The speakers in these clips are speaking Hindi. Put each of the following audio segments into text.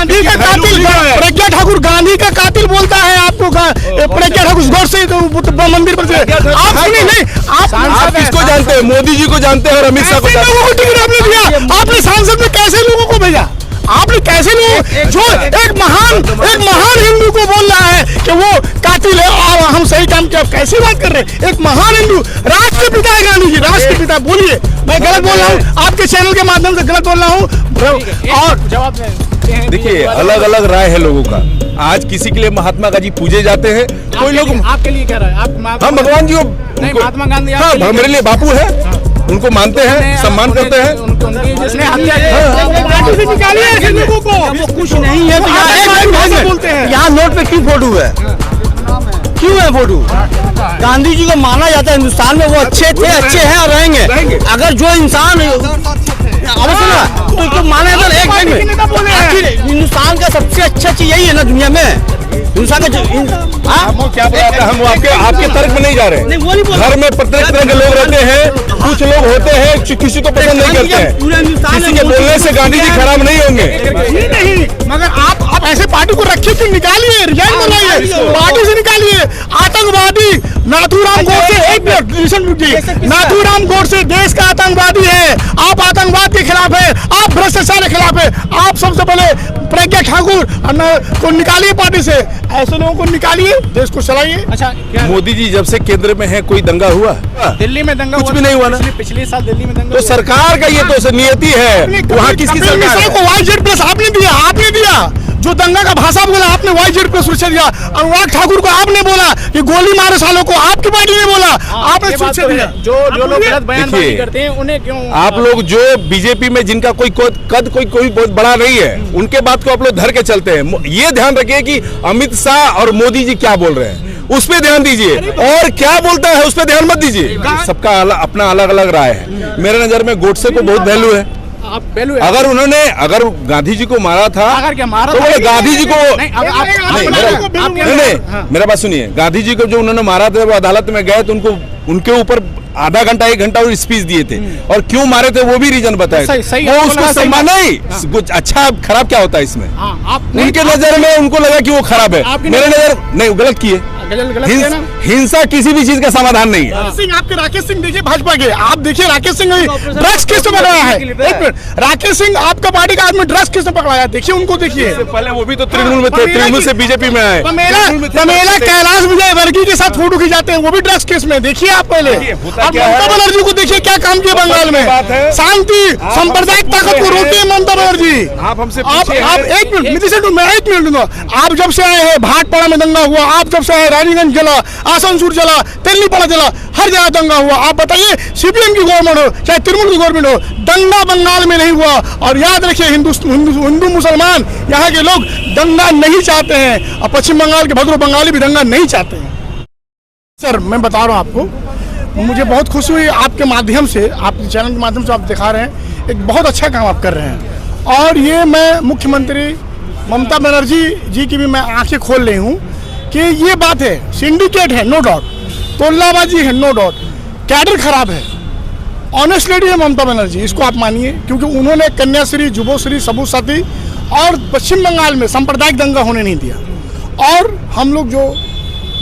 गांधी का कातिल प्रज्ञा ठाकुर गांधी का कातिल बोलता है आपको। प्रज्ञा ठाकुर गौर से मंदिर पर आप सुनिए नहीं, आप किसको जानते हैं? मोदी जी को जानते हैं और अमित शाह को जानते हैं। टिकट आपने दिया, आपने सांसद में कैसे लोगों को भेजा? आपने कैसे लोग जो एक महान हिंदू को बोल रहा है कि वो कातिल है और हम सही काम किया, कैसी बात कर रहे हैं? एक महान हिंदू राष्ट्रपिता है गांधी जी, राष्ट्रपिता। बोलिए मैं गलत बोल रहा हूँ? आपके चैनल के माध्यम से गलत बोल रहा हूँ? और जवाब देखिए, अलग अलग राय है लोगों का। आज किसी के लिए महात्मा गांधी पूजे जाते हैं, कोई लोग आपके लिए कह रहा है आप हम भगवान जी महात्मा गांधी मेरे लिए बापू है, उनको मानते हैं, सम्मान करते हैं। जिसने हत्या की निकालिए लोगों को, वो कुछ नहीं है तो बोलते हैं। यहाँ नोट पे क्यों फोटो है? क्यों है फोटो? गांधी जी को माना जाता है हिंदुस्तान में, वो अच्छे थे, अच्छे हैं और रहेंगे। अगर जो इंसान तो माना जाता है एक में हिंदुस्तान का सबसे अच्छा चीज यही है ना दुनिया में। हिंदुस्तान का क्या बोला? हम आपके तर्क में नहीं जा रहे। घर में प्रत्येक तरह के लोग रहते हैं, कुछ लोग होते हैं किसी को पसंद नहीं करते हैं। किसी के बोलने से गांधी जी खराब नहीं होंगे। नहीं, मगर आप ऐसे पार्टी को रखिए कि निकालिए, रिजाइन बनाइए, पार्टी से निकालिए। आतंकवादी नाथूराम गोडसे, एक मिनट लिसन रुकिए, नाथूराम गोडसे देश का आतंकवादी है। आप आतंकवाद के खिलाफ है, आप भ्रष्टाचार के खिलाफ है। आप सबसे पहले प्रज्ञा ठाकुर को निकालिए पार्टी से, ऐसे लोगों को निकालिए, देश को चलाइए। अच्छा, मोदी जी जब से केंद्र में है कोई दंगा हुआ? दिल्ली में दंगा कुछ भी नहीं हुआ ना। पिछले साल दिल्ली में दंगा तो सरकार का ये तो नियति है। वहाँ किसकी सरकार को YZ+ आपने दिया जो दंगा का भाषा बोला आपने, YZ+ सुरक्षा दिया। अनुराग ठाकुर को आपने बोला कि गोली मारे सालों को, आपकी पार्टी ने बोला, आपने सुरक्षा दिया। जो लोग गलत बयानबाजी करते हैं उन्हें क्यों? आप लोग जो बीजेपी में जिनका कोई कद कोई बहुत बड़ा नहीं है, उनके बात को आप लोग धर के चलते हैं। ये ध्यान रखिए कि अमित शाह और मोदी जी क्या बोल रहे हैं, उस पर ध्यान दीजिए, और क्या बोलता है उस पर ध्यान मत दीजिए। सबका अपना अलग अलग राय है। मेरे नजर में गोडसे को बहुत वैल्यू है। अगर गांधी जी को मारा था, अगर क्या मारा तो गांधी जी को नहीं, मेरा बात सुनिए। गांधी जी को जो उन्होंने मारा था वो अदालत में गए तो उनके ऊपर आधा घंटा 1 घंटा और स्पीच दिए थे, और क्यों मारे थे वो भी रीजन बताए। वो उसको सम्मान नहीं, कुछ अच्छा खराब क्या होता है इसमें? उनके नजर में उनको लगा कि वो खराब है, मेरे नजर नहीं, गलत किए। हिंसा किसी भी चीज का समाधान नहीं है। आपके राकेश सिंह देखिए भाजपा के, आप देखिए राकेश सिंह ड्रग्स केस में पकड़ाया है। एक मिनट, राकेश सिंह आपका पार्टी का आदमी ड्रग्स केस में पकड़ाया, देखिए उनको देखिए। पहले वो भी तो तृणमूल में थे, तृणमूल से बीजेपी में आए। तमेला कैलाश विजयवर्गीय के साथ फोटो खिंचाते हैं, वो भी ड्रग्स केस में। देखिए आप पहले ममता बनर्जी को देखिए क्या काम किया बंगाल में, शांति सांप्रदायिक ताकत को रोकिए ममता बनर्जी। आप हमसे आप एक मिनट नीतीश मैं 1 मिनट दूंगा। आप जब से आए हैं भाटपाड़ा में दंगा हुआ, आप जब से आए रानीगंज जला, आसनसोल जला, तेलीपाड़ा जला, हर जगह दंगा हुआ। आप बताइए सीपीएम की गवर्नमेंट हो चाहे तृणमूल की गवर्नमेंट हो, दंगा बंगाल में नहीं हुआ। और याद रखिए हिंदू मुसलमान यहाँ के लोग दंगा नहीं चाहते हैं, और पश्चिम बंगाल के भद्र बंगाली भी दंगा नहीं चाहते हैं। सर मैं बता रहा हूँ आपको, मुझे बहुत खुशी हुई आपके माध्यम से, आपके चैनल के माध्यम से आप दिखा रहे हैं, एक बहुत अच्छा काम आप कर रहे हैं। और ये मैं मुख्यमंत्री ममता बनर्जी जी की भी मैं आंखें खोल रही हूँ कि ये बात है, सिंडिकेट है नो डाउट, तोलाबाजी है नो डाउट, कैडर खराब है, ऑनेस्ट लेडी है ममता बनर्जी, इसको आप मानिए। क्योंकि उन्होंने कन्याश्री, जुबोश्री, सबूसाथी और पश्चिम बंगाल में सांप्रदायिक दंगा होने नहीं दिया। और हम लोग जो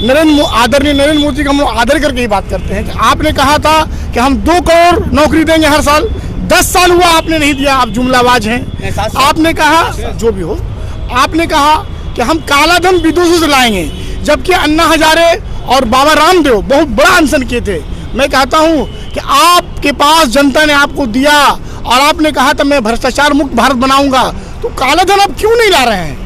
आदरणीय नरेंद्र मोदी का हम लोग आदर करके ही बात करते हैं कि आपने कहा था कि हम 2 करोड़ नौकरी देंगे हर साल, 10 साल हुआ आपने नहीं दिया, आप जुमलाबाज हैं। आपने कहा जो भी हो, आपने कहा कि हम काला धन विदेशों से लाएंगे, जबकि अन्ना हजारे और बाबा रामदेव बहुत बड़ा अनशन किए थे। मैं कहता हूं कि आपके पास जनता ने आपको दिया और आपने कहा था मैं भ्रष्टाचार मुक्त भारत बनाऊंगा, तो काला धन आप क्यों नहीं ला रहे हैं?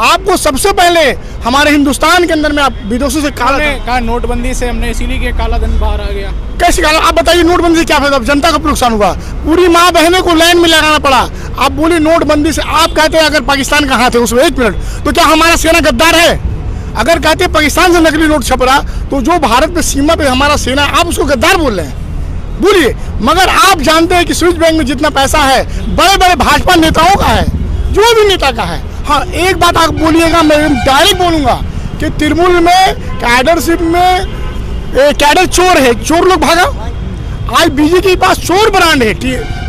आपको सबसे पहले हमारे हिंदुस्तान के अंदर में आप विदेशों से कहा नोटबंदी से हमने इसीलिए कि काला धन बाहर आ गया। कैसे काला? आप बताइए नोटबंदी से क्या फायदा? जनता का नुकसान हुआ, पूरी माँ बहनों को लाइन में लगाना पड़ा। आप बोलिए नोटबंदी से, आप कहते हैं अगर पाकिस्तान का हाथ है उसमें, 1 मिनट, तो क्या हमारा सेना गद्दार है? अगर कहते हैं पाकिस्तान से नकली नोट छप रहा, तो जो भारत में सीमा पे हमारा सेना, आप उसको गद्दार बोल रहे हैं? बोलिए। मगर आप जानते हैं कि स्विस बैंक में जितना पैसा है बड़े बड़े भाजपा नेताओं का है, जो भी नेता का है। हाँ, एक बात आप बोलिएगा, मैं डायरेक्ट बोलूंगा कि तृणमूल में कैडरशिप में कैडर चोर है, चोर लोग भागा। आज बीजेपी के पास चोर ब्रांड है,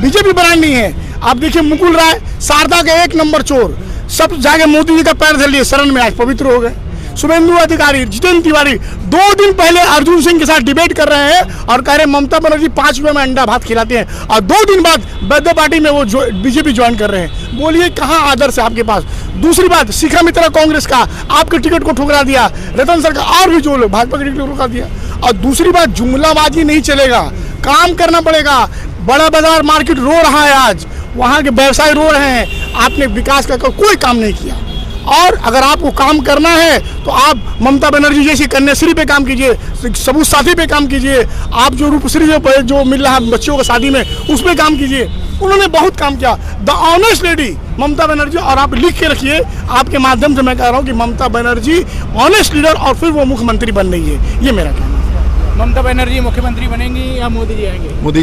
बीजेपी ब्रांड नहीं है। आप देखिए मुकुल राय शारदा के 1 नंबर चोर, सब जाके मोदी जी का पैर धर लिए, शरण में आज पवित्र हो गए। शुभेंदु अधिकारी, जितेंद्र तिवारी 2 दिन पहले अर्जुन सिंह के साथ डिबेट कर रहे हैं और कह रहे हैं ममता बनर्जी 5 रुपए में अंडा भात खिलाते हैं, और 2 दिन बाद बर्थडे पार्टी में वो बीजेपी ज्वाइन कर रहे हैं। बोलिए कहाँ आदर्श है आपके पास? दूसरी बात, शिखा मित्रा कांग्रेस का आपके टिकट को ठुकरा दिया, रतन सर का और भी जो लोग भाजपा के टिकट को ठुकरा दिया। और दूसरी बात, जुमलाबाजी नहीं चलेगा, काम करना पड़ेगा। बड़ा बाजार मार्केट रो रहा है, आज वहाँ के व्यवसाय रो रहे हैं, आपने विकास का कोई काम नहीं किया। और अगर आपको काम करना है तो आप ममता बनर्जी जैसी कन्याश्री पे काम कीजिए, सबूत साथी पे काम कीजिए, आप जो रूपश्री जो मिल रहा है बच्चों को शादी में उस पर काम कीजिए। उन्होंने बहुत काम किया, the honest lady Mamata Banerjee. और आप लिख के रखिए, आपके माध्यम से मैं कह रहा हूँ कि ममता बनर्जी ऑनेस्ट लीडर और फिर वो मुख्यमंत्री बन रही है, ये मेरा कहना है। ममता बनर्जी मुख्यमंत्री बनेंगी या मोदी जी आएंगे? मोदी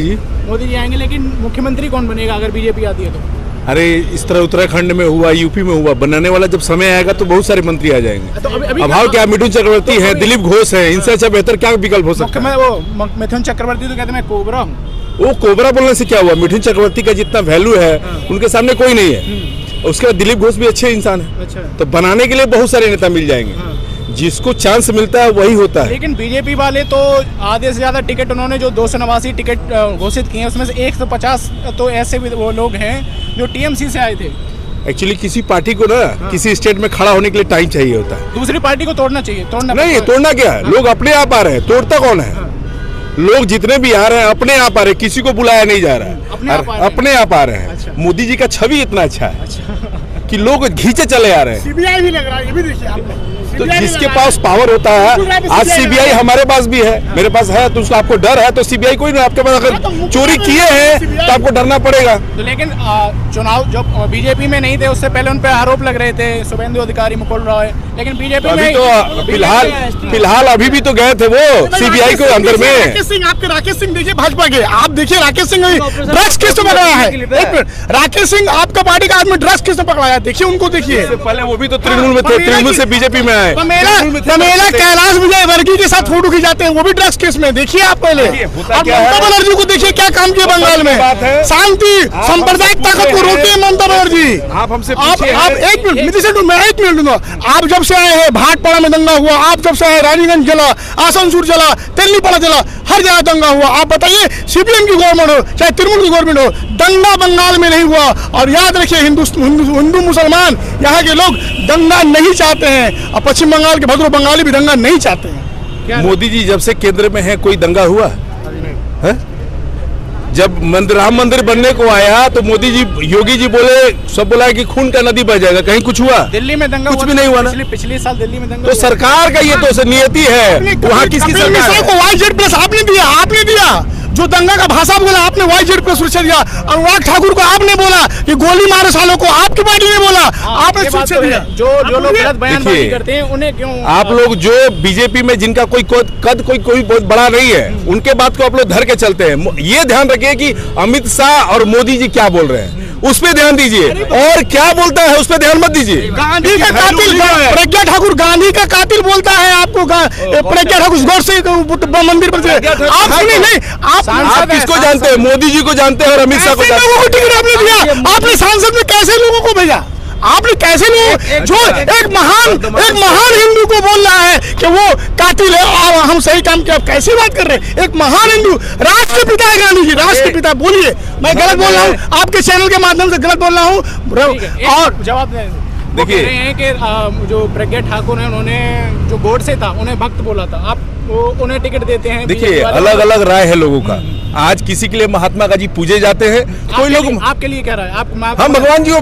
जी आएंगे, लेकिन मुख्यमंत्री कौन बनेगा अगर बीजेपी आती है तो? अरे इस तरह उत्तराखंड में हुआ, यूपी में हुआ, बनाने वाला जब समय आएगा तो बहुत सारे मंत्री आ जाएंगे। तो अभी अभाव क्या, मिथुन चक्रवर्ती है, दिलीप घोष है, इनसे अच्छा बेहतर क्या विकल्प हो सकता है? वो मिथुन चक्रवर्ती तो कहते हैं कोबरा हूँ। वो कोबरा बोलने से क्या हुआ? मिथुन चक्रवर्ती का जितना वैल्यू है उनके सामने कोई नहीं है। उसके बाद दिलीप घोष भी अच्छे इंसान है। अच्छा। तो बनाने के लिए बहुत सारे नेता मिल जाएंगे, जिसको चांस मिलता है वही होता है। लेकिन बीजेपी वाले तो आधे से ज्यादा टिकट उन्होंने जो 289 टिकट घोषित किए हैं उसमें से 150 तो ऐसे भी वो लोग हैं जो टीएमसी से आए थे। एक्चुअली किसी पार्टी को ना किसी स्टेट में खड़ा होने के लिए टाइम चाहिए होता है। दूसरी पार्टी को तोड़ना चाहिए, तोड़ना नहीं, तोड़ना क्या है, लोग अपने आप आ रहे हैं, तोड़ता कौन है? लोग जितने भी आ रहे हैं अपने आप आ रहे हैं, किसी को बुलाया नहीं जा रहा है, अपने आप आ रहे हैं। अच्छा। मोदी जी का छवि इतना अच्छा है कि लोग खींचे चले आ रहे हैं। सीबीआई भी लग रहा है, ये भी देखिए आपने। तो जिसके पास पावर होता है, आज सीबीआई हमारे पास भी है, मेरे पास है, तो उसको आपको डर है तो सीबीआई कोई नहीं। आपके पास अगर चोरी किए हैं तो आपको डरना पड़ेगा। तो लेकिन चुनाव जब बीजेपी में नहीं थे उससे पहले उन पे आरोप लग रहे थे, शुभेंदु अधिकारी, मुकुल रॉय, लेकिन बीजेपी अभी में तो फिलहाल अभी भी तो गए थे वो सीबीआई को अंदर में। राकेश सिंह, आपके राकेश सिंह देखिए भाजपा के, आप देखिए राकेश सिंह ड्रग्स केस में पकड़ाया है। एक मिनट, राकेश सिंह आपका पार्टी का आदमी ड्रग्स केस में पकड़ाया, देखिए उनको देखिए। पहले वो भी तो तृणमूल में थे, तृणमूल से बीजेपी में आए। मेला कैलाश विजयवर्गीय के साथ फोटो खिंचाते हैं, वो भी ड्रग्स केस में, देखिए आप पहले। और ममता बनर्जी को देखिए क्या काम किया बंगाल में, शांति सांप्रदायिक ताकत को रोकी है ममता बनर्जी। आप हमसे आप एक मिनट, मैं 1 मिनट दूंगा। आप जब से आए हैं भाटपाड़ा में दंगा हुआ, आप जब से आए रानीगंज जला, आसनसोल जला, तेलीपाड़ा जला, हर जगह दंगा हुआ। आप बताइए सीपीएम की गवर्नमेंट हो चाहे तृणमूल की गवर्नमेंट हो, दंगा बंगाल में नहीं हुआ। और याद रखिए हिंदू मुसलमान यहाँ के लोग दंगा नहीं चाहते हैं, और पश्चिम बंगाल के भद्र बंगाली भी दंगा नहीं चाहते हैं। मोदी जी जब से केंद्र में है कोई दंगा हुआ है? जब राम मंदिर बनने को आया तो मोदी जी, योगी जी बोले, सब बोला कि खून का नदी बह जाएगा, कहीं कुछ हुआ? दिल्ली में दंगा कुछ भी नहीं हुआ ना। पिछले साल दिल्ली में दंगा तो सरकार का ये तो नियति है, वहाँ किसकी सरकार है? को YZ+ आपने दिया जो दंगा का भाषा बोला, आपने YZ+ सुरक्षा दिया। अनुराग ठाकुर को आपने बोला कि गोली मारो सालों को, आपकी पार्टी ने बोला, आपने सुरक्षा दिया। जो लोग गलत बयानबाजी करते हैं उन्हें क्यों? आप लोग जो बीजेपी में जिनका कोई कद कोई बहुत बड़ा नहीं है, उनके बात को आप लोग धर के चलते हैं। ये ध्यान रखिए कि अमित शाह और मोदी जी क्या बोल रहे हैं, उस पे ध्यान दीजिए, और क्या बोलता है उस पे ध्यान मत दीजिए। गांधी का कातिल प्रज्ञा ठाकुर, गांधी का कातिल बोलता है आपको। प्रज्ञा ठाकुर गौर से मंदिर पर आप सुनिए, नहीं आप किसको जानते हैं? मोदी जी को जानते हैं और अमित शाह को जानते हैं। टिकट आपने दिया, आपने सांसद में कैसे लोगों को भेजा? आपने कैसे लोग, जो एक महान हिंदू को बोल रहा है कि वो कातिल है और हम सही काम किया, आप कैसी बात कर रहे हैं? एक महान हिंदू, राष्ट्रपिता है गांधी जी, राष्ट्रपिता। बोलिए, मैं गलत बोल रहा हूँ? आपके चैनल के माध्यम से गलत बोल रहा हूँ? और जवाब देखिए हैं कि जो प्रज्ञा ठाकुर है उन्होंने जो गोड से था उन्हें भक्त बोला था, आप उन्हें टिकट देते हैं। देखिए अलग अलग राय है लोगों का। आज किसी के लिए महात्मा गांधी पूजे जाते हैं, कोई लोग आपके लिए कह रहा है आप हम भगवान जी को,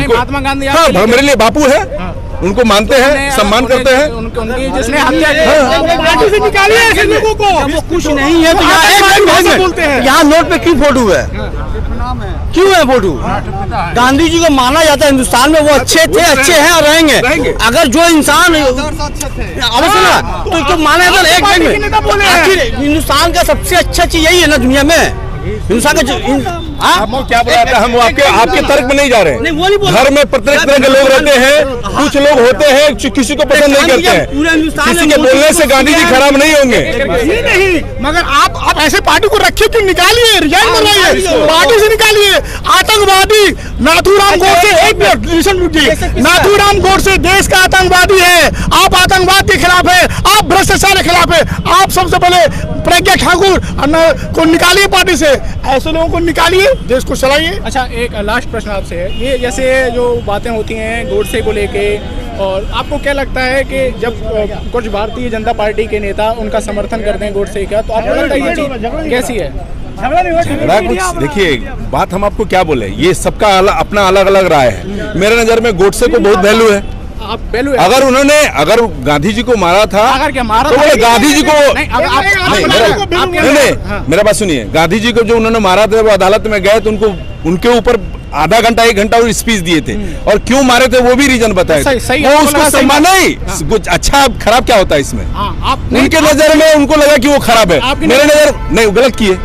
महात्मा गांधी मेरे लिए बापू है, उनको मानते हैं, सम्मान करते हैं। उनकी जिसने हत्या पार्टी से निकालिए ऐसे लोगों को, वो कुछ नहीं है तो बोलते हैं। यहाँ नोट पे क्यों फोटो है? क्यों है फोटो? गांधी जी को माना जाता है हिंदुस्तान में, वो अच्छे थे, अच्छे हैं और रहेंगे। अगर जो इंसान तो माना जाता है, एक हिंदुस्तान का सबसे अच्छा चीज यही है ना दुनिया में, हिंदुस्तान का। क्या बोला था? हम आपके तर्क में नहीं जा रहे हैं। घर में प्रत्येक तरह के लोग रहते हैं, कुछ लोग होते हैं किसी को पसंद नहीं करते हैं, किसी के बोलने से गांधी जी खराब नहीं होंगे। नहीं, मगर आप आप ऐसे पार्टी को रखिए कि निकालिए, रिजाइन करवाइए, पार्टी से निकालिए। आतंकवादी नाथूराम गोडसे, एक मिनट लिसन रुकिए, नाथूराम गोडसे देश का आतंकवादी है। आप आतंकवाद के खिलाफ है, आप भ्रष्टाचार के खिलाफ है। आप सबसे पहले प्रज्ञा ठाकुर को निकालिए पार्टी से, ऐसे लोगों को निकालिए, देश को चलाइए। अच्छा, एक लास्ट प्रश्न आपसे है, ये जैसे जो बातें होती हैं गोडसे को लेके, और आपको क्या लगता है कि जब कुछ भारतीय जनता पार्टी के नेता उनका समर्थन करते हैं गोडसे का, तो आपको लगता है ये चीज कैसी है? झगड़ा कुछ देखिए, बात हम आपको क्या बोले, ये सबका अपना अलग अलग राय है। मेरे नजर में गोडसे को बहुत वैल्यू है। आप पहलू अगर गांधी जी को मारा था, अगर क्या मारा तो था, गांधी जी को नहीं, मेरा बात सुनिए, गांधी जी को जो उन्होंने मारा था वो अदालत में गए तो उनके ऊपर आधा घंटा 1 घंटा और स्पीच दिए थे, और क्यों मारे थे वो भी रीजन बताए थे। वो उसको सम्मान नहीं, कुछ अच्छा खराब क्या होता है इसमें? उनके नजर में उनको लगा कि वो खराब है, मेरे नजर नहीं, गलत किए।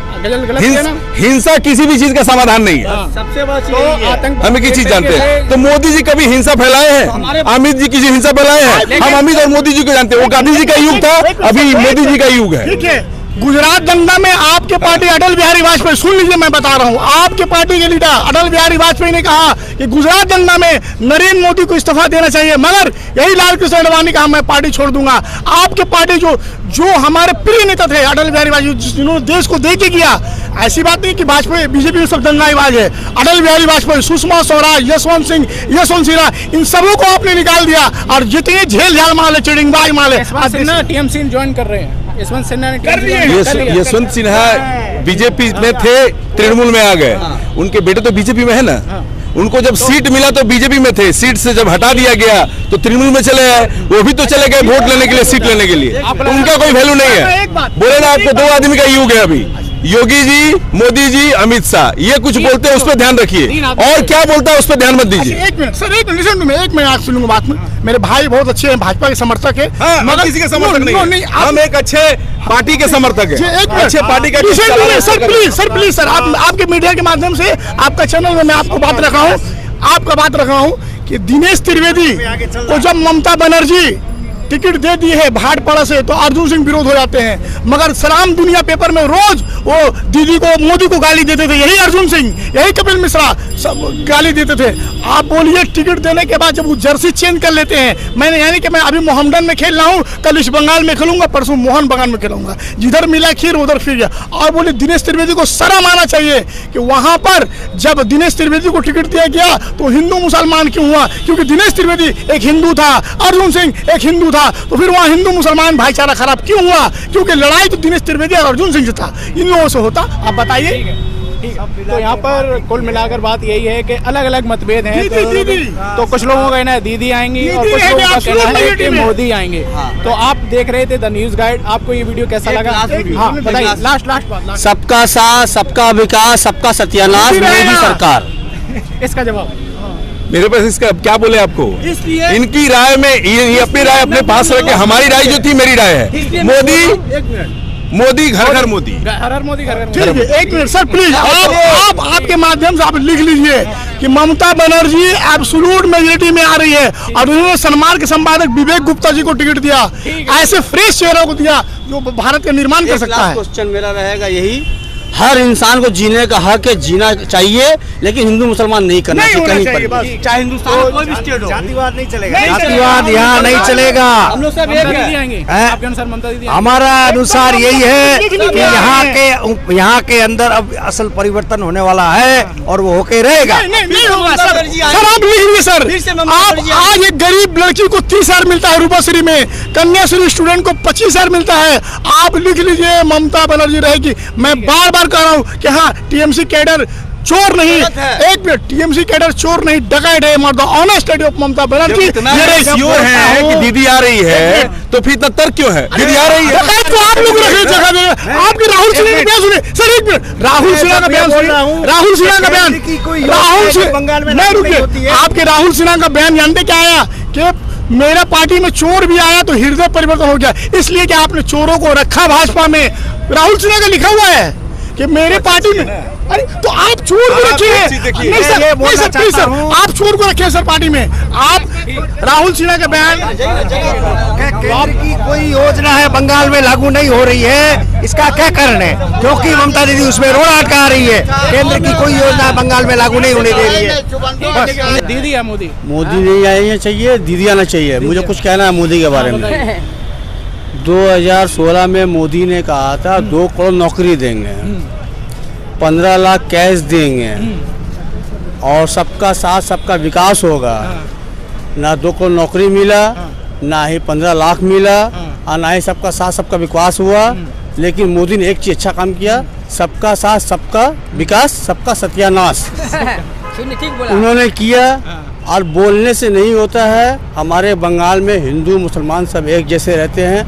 हिंसा किसी भी चीज का समाधान नहीं है। सबसे बड़ी हम एक ही चीज जानते हैं, तो मोदी जी कभी हिंसा फैलाए हैं? अमित जी किसी हिंसा फैलाए हैं? हम अमित और मोदी जी को जानते हैं। वो गांधी जी का युग था, अभी मोदी जी का युग है। ठीक है, गुजरात दंगा में आपके पार्टी अटल बिहारी वाजपेयी, सुन लीजिए मैं बता रहा हूँ, आपके पार्टी के लीडर अटल बिहारी वाजपेयी ने कहा कि गुजरात दंगा में नरेंद्र मोदी को इस्तीफा देना चाहिए, मगर यही लाल कृष्ण आडवाणी कहा मैं पार्टी छोड़ दूंगा। आपके पार्टी जो हमारे प्रिय नेता थे अटल बिहारी वाजपेयी, जिन्होंने देश को दे के किया, ऐसी बात नहीं कि वाजपेयी बीजेपी में सब दंगाईबाज है। अटल बिहारी वाजपेयी, सुषमा स्वराज, यशवंत सिन्हा, इन सबों को आपने निकाल दिया, और जितने झेल झाल माले, चिड़िंगबाज माले, टीएमसी ज्वाइन कर रहे हैं। यशवंत सिन्हा ने यशवंत सिन्हा बीजेपी में थे, तृणमूल में आ गए। उनके बेटे तो बीजेपी में है ना, उनको जब सीट मिला तो बीजेपी में थे, सीट से जब हटा दिया गया तो तृणमूल में चले आए। वो भी तो चले गए वोट लेने के लिए, सीट लेने के लिए, तो उनका कोई वैल्यू नहीं है। बोले ना, आपको 2 आदमी का युग है अभी, योगी जी, मोदी जी, अमित शाह, ये कुछ बोलते हैं उस पर ध्यान रखिए, और क्या बोलता है उस पर ध्यान मत दीजिए। एक मिनट सर, एक मिनट, एक मिनट आप सुनूंगा बात में। मेरे भाई बहुत अच्छे हैं, भाजपा के समर्थक है, मगर किसी के समर्थक नहीं, हम एक अच्छे पार्टी के समर्थक है, अच्छे पार्टी का। सर प्लीज सर, आपके मीडिया के माध्यम से, आपका चैनल में मैं आपको बात रख रहा हूँ कि दिनेश त्रिवेदी को जब ममता बनर्जी टिकट दे दी है भाटपाड़ा से, तो अर्जुन सिंह विरोध हो जाते हैं, मगर सलाम दुनिया पेपर में रोज वो दीदी को, मोदी को गाली देते थे, यही अर्जुन सिंह, यही कपिल मिश्रा सब गाली देते थे। आप बोलिए, टिकट देने के बाद जब वो जर्सी चेंज कर लेते हैं, मैंने यानी कि मैं अभी मोहम्मदन में खेल रहा हूँ, कल ईस्ट बंगाल में खेलूंगा, परसों मोहन बगान में खेलूंगा, जिधर मिला खीर उधर फिर गया। और बोले दिनेश त्रिवेदी को शर्म आना चाहिए कि वहां पर जब दिनेश त्रिवेदी को टिकट दिया गया तो हिंदू मुसलमान क्यों हुआ? क्योंकि दिनेश त्रिवेदी एक हिंदू था, अर्जुन सिंह एक हिंदू था, तो फिर वहाँ हिंदू मुसलमान भाईचारा खराब क्यों हुआ? क्योंकि लड़ाई तो दिनेश त्रिवेदी और अर्जुन सिंह से था, इन लोगों से होता। आप बताइए। तो यहाँ पर कुल मिलाकर बात यही है कि अलग अलग मतभेद हैं। तो कुछ लोगों का कहना है दीदी आएंगी, और कुछ लोगों का कहना है कि मोदी आएंगे। तो आप देख रहे थे द न्यूज गाइड, आपको ये वीडियो कैसा लगा? हाँ बताइए, लास्ट बात। सबका साथ, सबका विकास, सबका सत्यानाश, मोदी सरकार। इसका जवाब मेरे पास इसका क्या बोले आपको? इनकी राय में ये अपनी राय अपने पास रखे, हमारी राय जो थी मेरी राय है, मोदी घर घर मोदी, हर मोदी घर घर। ठीक है, एक मिनट सर प्लीज, आप आपके माध्यम से आप लिख लीजिए कि ममता बनर्जी एब्सोल्यूट मेजोरिटी में आ रही है, और उन्होंने सन्मान के संपादक विवेक गुप्ता जी को टिकट दिया, ऐसे फ्रेश चेहरों को दिया जो भारत का निर्माण कर सकता है। क्वेश्चन मेरा रहेगा यही, हर इंसान को जीने का हक है, जीना चाहिए, लेकिन हिंदू मुसलमान नहीं करना चाहिए कहीं पर, चाहे हिंदुस्तान कोई भी स्टेट हो। जातिवाद नहीं चलेगा, जातिवाद यहाँ नहीं चलेगा। हम लोग सब आपके अनुसार ममता दीदी, हमारा अनुसार यही है कि यहाँ के अंदर अब असल परिवर्तन होने वाला है, और वो होके रहेगा। नहीं होगा सर, आप लिखिए सर, आप आज एक गरीब लड़की को 30,000 मिलता है रूपाश्री में, कन्याश्री स्टूडेंट को 25,000 मिलता है। आप लिख लीजिए ममता बनर्जी रहेगी। मैं बार बार कह रहा हूँ कि हाँ, टीएमसी कैडर चोर नहीं, एक मिनट, टीएमसी कैडर चोर नहीं, डकैत है, मर्द honest of Mamata Banerjee. Sure है कि दीदी आ रही है, तो फिर तर्क क्यों है? दीदी आ रही है तो आप लोग रखे जगह जगह। आपके राहुल सिन्हा का बयान सुने सर, एक मिनट, राहुल सिन्हा का बयान सुनिए, राहुल सिन्हा का बयान, राहुल सिन्हा नहीं रुकिए, आपके राहुल सिन्हा का बयान जानते क्या आया कि मेरा पार्टी में चोर भी आया तो हृदय परिवर्तन हो गया, इसलिए कि आपने चोरों को रखा भाजपा में। राहुल सिन्हा का लिखा हुआ है कि मेरे पार्टी में, अरे तो आप चोर को रखिए। नहीं सर, प्लीज सर, आप चोर को रखिए सर पार्टी में। आप राहुल सिन्हा के बयान। केंद्र की कोई योजना है बंगाल में लागू नहीं हो रही है, इसका क्या कारण है? क्योंकि ममता दीदी उसमें रोड़ा अटका रही है। केंद्र की कोई योजना बंगाल में लागू नहीं होने दे रही है। दीदी या मोदी? मोदी नहीं आना चाहिए, दीदी आना चाहिए। मुझे कुछ कहना है मोदी के बारे में। 2016 में मोदी ने कहा था 2 करोड़ नौकरी देंगे, 15 लाख कैश देंगे और सबका साथ सबका विकास होगा। ना 2 करोड़ नौकरी मिला, ना ही 15 लाख मिला और ना ही सबका साथ सबका विकास हुआ। लेकिन मोदी ने एक चीज अच्छा काम किया, सबका साथ सबका विकास सबका सत्यानाश उन्होंने किया। और बोलने से नहीं होता है। हमारे बंगाल में हिंदू मुसलमान सब एक जैसे रहते हैं,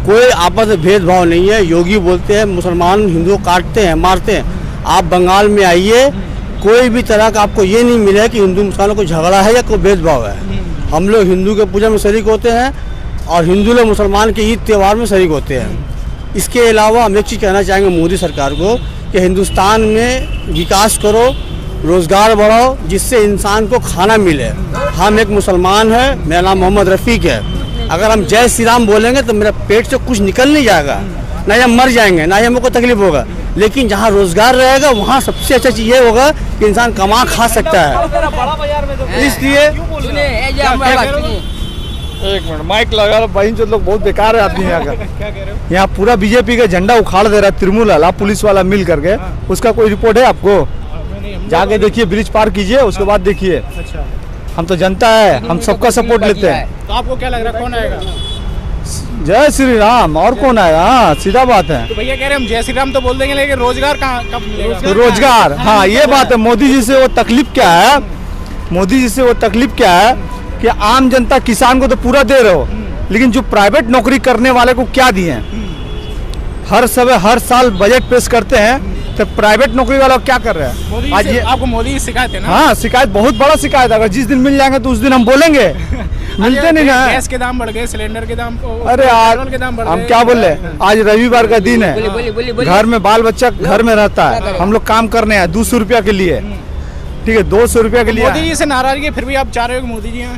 कोई आपस में भेदभाव नहीं है। योगी बोलते हैं मुसलमान हिंदू काटते हैं मारते हैं। आप बंगाल में आइए, कोई भी तरह का आपको ये नहीं मिले कि हिंदू मुसलमानों को झगड़ा है या कोई भेदभाव है। हम लोग हिंदू के पूजा में शरीक होते हैं और हिंदू लोग मुसलमान के ईद त्यौहार में शरीक होते हैं। इसके अलावा हम एक चीज़ कहना चाहेंगे मोदी सरकार को कि हिंदुस्तान में विकास करो, रोज़गार बढ़ाओ, जिससे इंसान को खाना मिले। हम एक मुसलमान हैं, मेरा नाम मोहम्मद रफ़ीक है। अगर हम जय श्री राम बोलेंगे तो मेरा पेट से कुछ निकल नहीं जाएगा, ना ही हम मर जाएंगे, ना ही हमको तकलीफ होगा। लेकिन जहाँ रोजगार रहेगा वहाँ सबसे अच्छा चीज ये होगा कि इंसान कमा खा सकता है। इसलिए एक मिनट माइक लगा, भाई जो लोग बहुत बेकार है आदमी यहाँ। यहाँ पूरा बीजेपी का झंडा उखाड़ दे रहा है तृणमूल वाला पुलिस वाला मिल करके। उसका कोई रिपोर्ट है आपको? जाके देखिए, ब्रिज पार कीजिए, उसके बाद देखिए। हम तो जनता है, हम सबका सपोर्ट लेते हैं। तो आपको क्या लग रहा है कौन आएगा? जय श्री राम, और कौन आएगा? हाँ सीधा बात है। तो भैया कह रहे हम जय श्री राम तो बोल देंगे, लेकिन रोजगार कब मिलेगा? तो रोजगार, हाँ ये बात है। मोदी जी से वो तकलीफ क्या है, मोदी जी से वो तकलीफ क्या है कि आम जनता किसान को तो पूरा दे रहे हो, लेकिन जो प्राइवेट नौकरी करने वाले को क्या दिए हैं? हर साल बजट पेश करते हैं, तो प्राइवेट नौकरी वाला क्या कर रहे हैं? आज ये आपको मोदी की शिकायत है ना? हाँ शिकायत, बहुत बड़ा शिकायत। अगर जिस दिन मिल जाएंगे तो उस दिन हम बोलेंगे। मिलते नहीं ना। गैस के दाम बढ़ गए, सिलेंडर के दाम, अरे यार हम क्या बोल रहे, आज रविवार का दिन है, घर में बाल बच्चा घर में रहता है, हम लोग काम करने हैं 200 रुपया के लिए, ठीक है 200 रुपया के लिए। मोदी जी से नाराजगी है, फिर भी आप चाह रहे हो कि मोदी जी यहाँ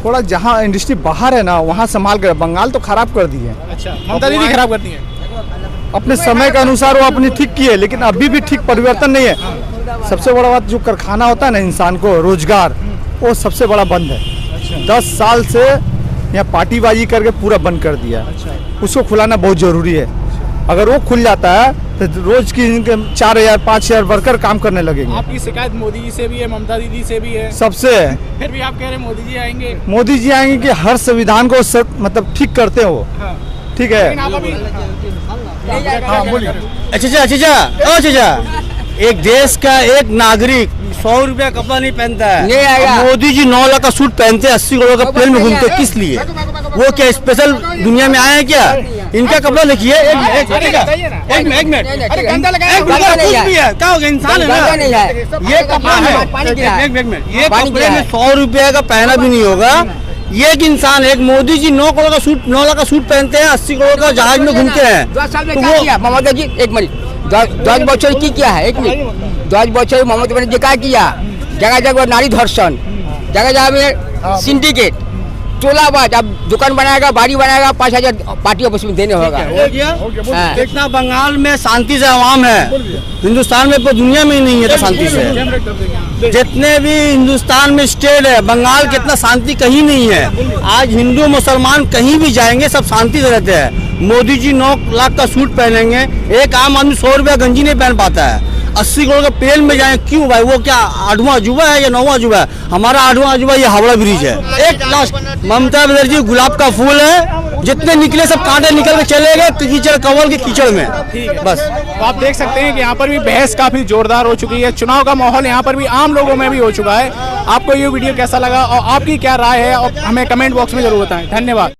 थोड़ा जहाँ इंडस्ट्री बाहर है ना वहाँ संभाल कर। बंगाल तो खराब कर दी है। अच्छा, ममता दीदी खराब करती है। अपने समय के अनुसार वो अपनी ठीक की है, लेकिन अभी भी ठीक परिवर्तन नहीं है। सबसे बड़ा बात जो कारखाना होता है ना इंसान को रोजगार, वो सबसे बड़ा बंद है। 10 साल से यहाँ पार्टीबाजी करके पूरा बंद कर दिया। उसको खुलाना बहुत जरूरी है। अगर वो खुल जाता है तो रोज की 4000 5000 वर्कर काम करने लगेंगे। आपकी शिकायत मोदी जी से भी है, ममता दीदी से भी है, सबसे। फिर भी आप कह रहे हैं मोदी जी आएंगे? मोदी जी आएंगे कि हर संविधान को मतलब ठीक करते हो। ठीक है। अच्छा, एक देश का एक नागरिक 100 रुपया कपड़ा नहीं पहनता है। मोदी जी 9 लाख का सूट पहनते हैं, 80 करोड़ का प्लेन में घूमते हैं, किस लिए? वो क्या स्पेशल दुनिया में आए हैं क्या? इनका कपड़ा देखिए। एक मिनट, क्या हो गया? इंसान है ना, ये कपड़ा है। ये कपड़े में 100 रुपया का पहना भी नहीं होगा। ये एक इंसान, एक मोदी जी 9 करोड़ का सूट, 9 लाख का सूट पहनते हैं, 80 करोड़ का जहाज में घूमते हैं। तो वो ममता जी एक मिनट 10 বছর কি किया है? एक मिनट 10 বছর ममता बनर्जी क्या किया? जगह जगह नारी धर्षण, जगह जगह में सिंडिकेट, टोलाबाज। अब दुकान बनाएगा, बाड़ी बनाएगा, 5000 पार्टी ऑफिस में देने होगा। देखना बंगाल में शांति से आवाम है, हिंदुस्तान में पूरी दुनिया में ही नहीं है तो शांति से। जितने भी हिंदुस्तान में स्टेट है, बंगाल के इतना शांति कहीं नहीं है। आज हिंदू मुसलमान कहीं भी जाएंगे सब शांति से रहते हैं। मोदी जी 9 लाख का सूट पहनेंगे, एक आम आदमी 100 रुपया गंजी नहीं पहन पाता है। 80 करोड़ का प्लेन में जाए, क्यों भाई? वो क्या 8वां अजूबा है या 9वां अजूबा है? हमारा 8वां अजूबा ये हावड़ा ब्रिज है। एक लास्ट, ममता बनर्जी गुलाब का फूल है, जितने निकले सब कांटे निकल के चले गए कीचड़ कवल के कीचड़ में। बस तो आप देख सकते हैं कि यहाँ पर भी बहस काफी जोरदार हो चुकी है। चुनाव का माहौल यहाँ पर भी आम लोगों में भी हो चुका है। आपको ये वीडियो कैसा लगा और आपकी क्या राय है, और हमें कमेंट बॉक्स में जरूर बताएं। धन्यवाद।